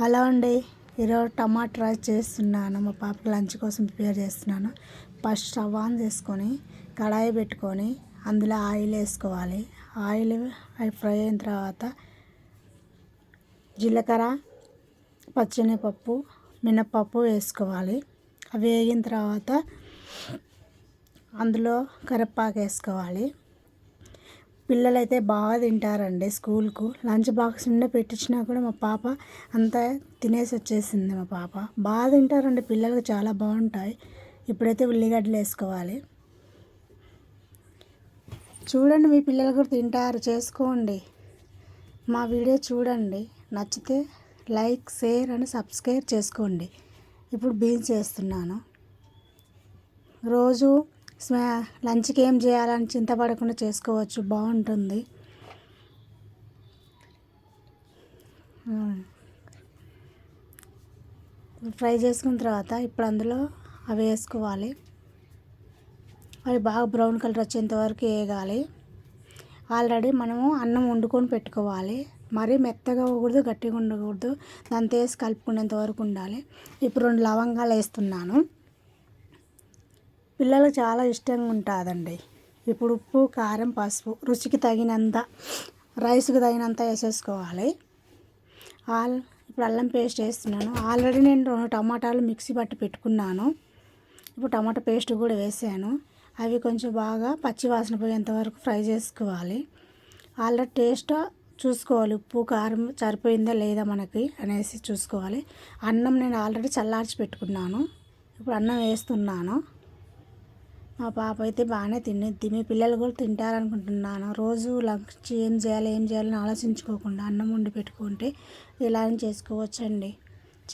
Hello అండి, ఈరోజు టమాటా rice చేస్తున్నాను. మా పాపకి లంచ్ కోసం ప్రిపేర్ చేస్తున్నాను. ఫస్ట్ స్టవ్ ఆన్ చేసుకొని కడాయి పెట్టుకొని అందులో ఆయిల్ వేసుకోవాలి. ఆయిల్ ఫ్రై అయిన తర్వాత జీలకర్ర, పచ్చెనగపప్పు, మినప్పప్పు వేసుకోవాలి. అవి వేగిన తర్వాత అందులో కరివేపాకు వేసుకోవాలి. పిల్లలు అయితే బాగా తింటారండి. స్కూల్కు లంచ్ బాక్స్ నిండా పెట్టించినా కూడా మా పాప అంతా తినేసి వచ్చేసింది. మా పాప బాగా తింటారండి. పిల్లలకు చాలా బాగుంటాయి. ఇప్పుడైతే ఉల్లిగడ్డలు వేసుకోవాలి. చూడండి, మీ పిల్లలు కూడా తింటారు, చేసుకోండి. మా వీడియో చూడండి, నచ్చితే లైక్, షేర్ అని సబ్స్క్రైబ్ చేసుకోండి. ఇప్పుడు బీన్స్ వేస్తున్నాను. రోజు లంచ్కి ఏం చేయాలని చింతపడకుండా చేసుకోవచ్చు, బాగుంటుంది. ఫ్రై చేసుకున్న తర్వాత ఇప్పుడు అందులో అవి వేసుకోవాలి. అవి బాగా బ్రౌన్ కలర్ వచ్చేంత వరకు వేగాలి. ఆల్రెడీ మనము అన్నం వండుకొని పెట్టుకోవాలి. మరీ మెత్తగా అవ్వకూడదు, గట్టిగా ఉండకూడదు. దాంతో వేసి కలుపుకునేంత వరకు ఉండాలి. ఇప్పుడు 2 లవంగాలు వేస్తున్నాను. పిల్లలకు చాలా ఇష్టంగా ఉంటుందండి. ఇప్పుడు ఉప్పు, కారం, పసుపు రుచికి తగినంత, రైస్కి తగినంత వేసేసుకోవాలి. ఇప్పుడు అల్లం పేస్ట్ వేస్తున్నాను. ఆల్రెడీ నేను 2 టమాటాలు మిక్సీ పట్టి పెట్టుకున్నాను. ఇప్పుడు టమాటా పేస్ట్ కూడా వేసాను. అవి కొంచెం బాగా పచ్చివాసన పోయేంత వరకు ఫ్రై చేసుకోవాలి. ఆల్రెడీ టేస్ట్ చూసుకోవాలి, ఉప్పు కారం సరిపోయిందా లేదా మనకి అనేసి చూసుకోవాలి. అన్నం నేను ఆల్రెడీ చల్లార్చి పెట్టుకున్నాను. ఇప్పుడు అన్నం వేస్తున్నాను. మా పాప అయితే బాగానే తినిద్ది. మీ పిల్లలు కూడా తింటారనుకుంటున్నాను. రోజు లంచ్ ఏం చేయాలని ఆలోచించుకోకుండా అన్నం వండి పెట్టుకుంటే ఇలా చేసుకోవచ్చండి.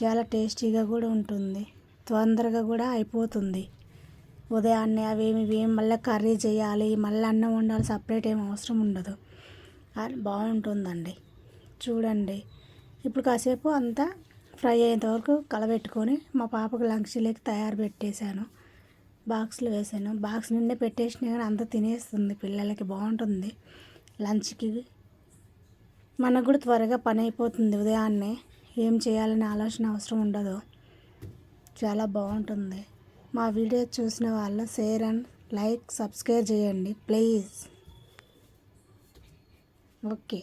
చాలా టేస్టీగా కూడా ఉంటుంది, తొందరగా కూడా అయిపోతుంది. ఉదయాన్నే అవేమి మళ్ళీ కర్రీ చేయాలి, మళ్ళీ అన్నం వండాలి, సపరేట్ ఏం అవసరం ఉండదు. అది బాగుంటుందండి. చూడండి, ఇప్పుడు కాసేపు అంతా ఫ్రై అయ్యేంత వరకు కలబెట్టుకొని మా పాపకు లంచ్లోకి తయారు పెట్టేశాను. బాక్స్లో వేసాను. బాక్స్ నిండా పెట్టేసినా కానీ అంత తినేస్తుంది. పిల్లలకి బాగుంటుంది లంచ్కి. మనకు కూడా త్వరగా పని అయిపోతుంది. ఉదయాన్నే ఏం చేయాలనే ఆలోచన అవసరం ఉండదు. చాలా బాగుంటుంది. మా వీడియో చూసిన వాళ్ళు షేర్ అండ్ లైక్, సబ్స్క్రైబ్ చేయండి ప్లీజ్. ఓకే.